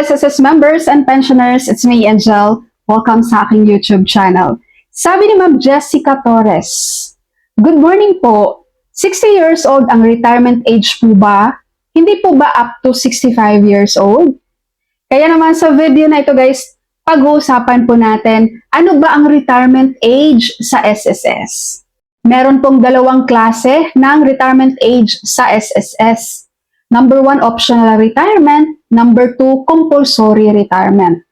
SSS members and pensioners, it's me, Angel. Welcome sa aking YouTube channel. Sabi ni Ma'am Jessica Torres, good morning po. 60 years old ang retirement age po ba? Hindi po ba up to 65 years old? Kaya naman sa video na ito guys, pag-uusapan po natin, ano ba ang retirement age sa SSS? Meron pong dalawang klase ng retirement age sa SSS. Number 1, optional retirement. Number 2, compulsory retirement.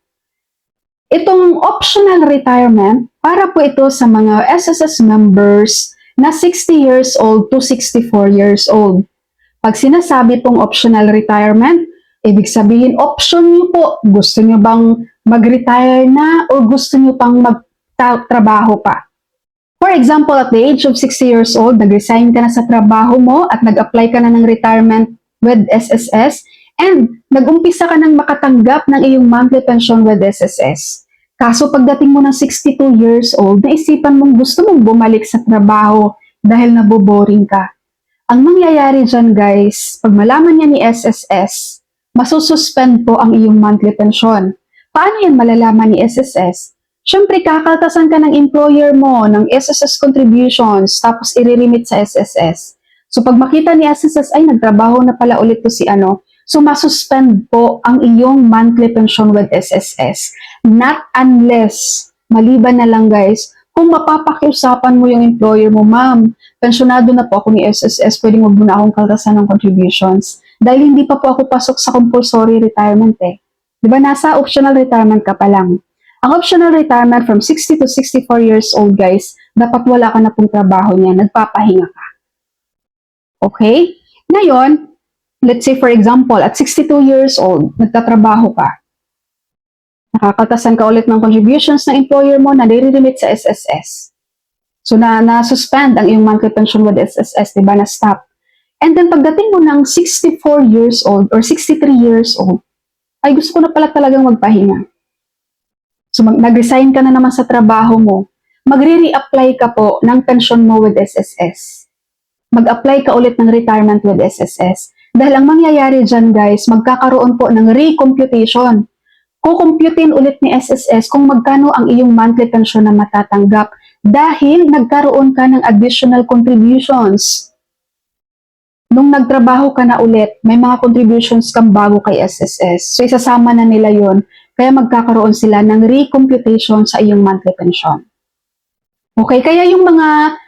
Itong optional retirement, para po ito sa mga SSS members na 60 years old to 64 years old. Pag sinasabi pong optional retirement, ibig sabihin option nyo po. Gusto nyo bang mag-retire na o gusto nyo pang magtrabaho pa? For example, at the age of 60 years old, nag-resign ka na sa trabaho mo at nag-apply ka na ng retirement with SSS and nag-umpisa ka nang makatanggap ng iyong monthly pension with SSS. Kaso pagdating mo ng 62 years old, naisipan mong gusto mong bumalik sa trabaho dahil naboboring ka. Ang mangyayari dyan guys, pag malaman niya ni SSS, masususpend po ang iyong monthly pension. Paano yan malalaman ni SSS? Siyempre, kakaltasan ka ng employer mo ng SSS contributions tapos i-remit sa SSS. So, pag makita ni SSS, ay nagtrabaho na pala ulit to si so masuspend po ang iyong monthly pension with SSS. Not unless, maliban na lang guys, kung mapapakiusapan mo yung employer mo, ma'am, pensionado na po ako ni SSS, pwedeng wag mo na akong kaltasan ng contributions. Dahil hindi pa po ako pasok sa compulsory retirement eh. Diba, nasa optional retirement ka pa lang. Ang optional retirement from 60 to 64 years old guys, dapat wala ka na pong trabaho niya, nagpapahinga ka. Okay? Ngayon, let's say for example, at 62 years old, nagtatrabaho ka. Nakakaltasan ka ulit ng contributions ng employer mo na nire-remit sa SSS. So, na-suspend ang iyong monthly pension with SSS, diba? Na-stop. And then, pagdating mo ng 64 years old or 63 years old, ay gusto ko na pala talagang magpahinga. So, nag-resign ka na naman sa trabaho mo. Magre-reapply ka po ng pension mo with SSS. Mag-apply ka ulit ng retirement with SSS. Dahil ang mangyayari dyan guys, magkakaroon po ng recomputation. Kukumputin ulit ni SSS kung magkano ang iyong monthly pension na matatanggap dahil nagkaroon ka ng additional contributions. Nung nagtrabaho ka na ulit, may mga contributions kang bago kay SSS. So isasama na nila yon, kaya magkakaroon sila ng recomputation sa iyong monthly pension. Okay, kaya yung mga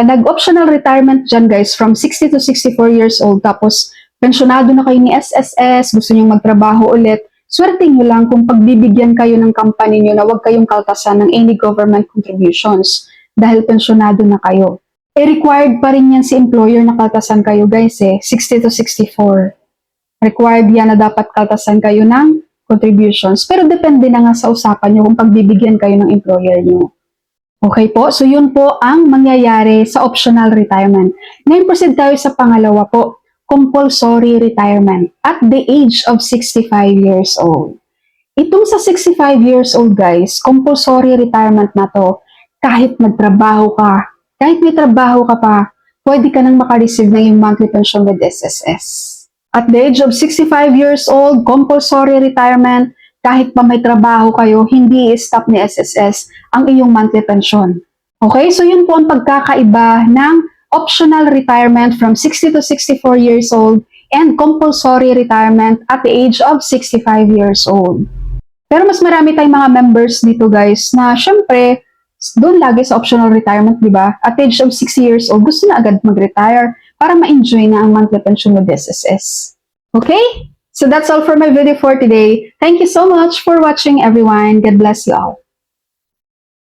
nag-optional retirement dyan guys, from 60 to 64 years old, tapos pensionado na kayo ni SSS, gusto nyo magtrabaho ulit, swerte nyo lang kung pagbibigyan kayo ng company nyo na huwag kayong kaltasan ng any government contributions dahil pensionado na kayo. Required pa rin yan si employer na kaltasan kayo guys 60 to 64. Required yan na dapat kaltasan kayo ng contributions, pero depende na nga sa usapan nyo kung pagbibigyan kayo ng employer nyo. Okay po, so yun po ang mangyayari sa optional retirement. Ngayon proceed tayo sa pangalawa po, compulsory retirement at the age of 65 years old. Itong sa 65 years old guys, compulsory retirement na to, kahit nagtrabaho ka, kahit may trabaho ka pa, pwede ka nang makareceive ng yung monthly pension with SSS. At the age of 65 years old, compulsory retirement, kahit pa may trabaho kayo, hindi i-stop ni SSS ang iyong monthly pension. Okay, so yun po ang pagkakaiba ng optional retirement from 60 to 64 years old and compulsory retirement at the age of 65 years old. Pero mas marami tayong mga members dito guys na syempre, doon lagi sa optional retirement, di ba? At the age of 60 years old, gusto na agad mag-retire para ma-enjoy na ang monthly pension with SSS. Okay? So that's all for my video for today. Thank you so much for watching everyone. God bless you all.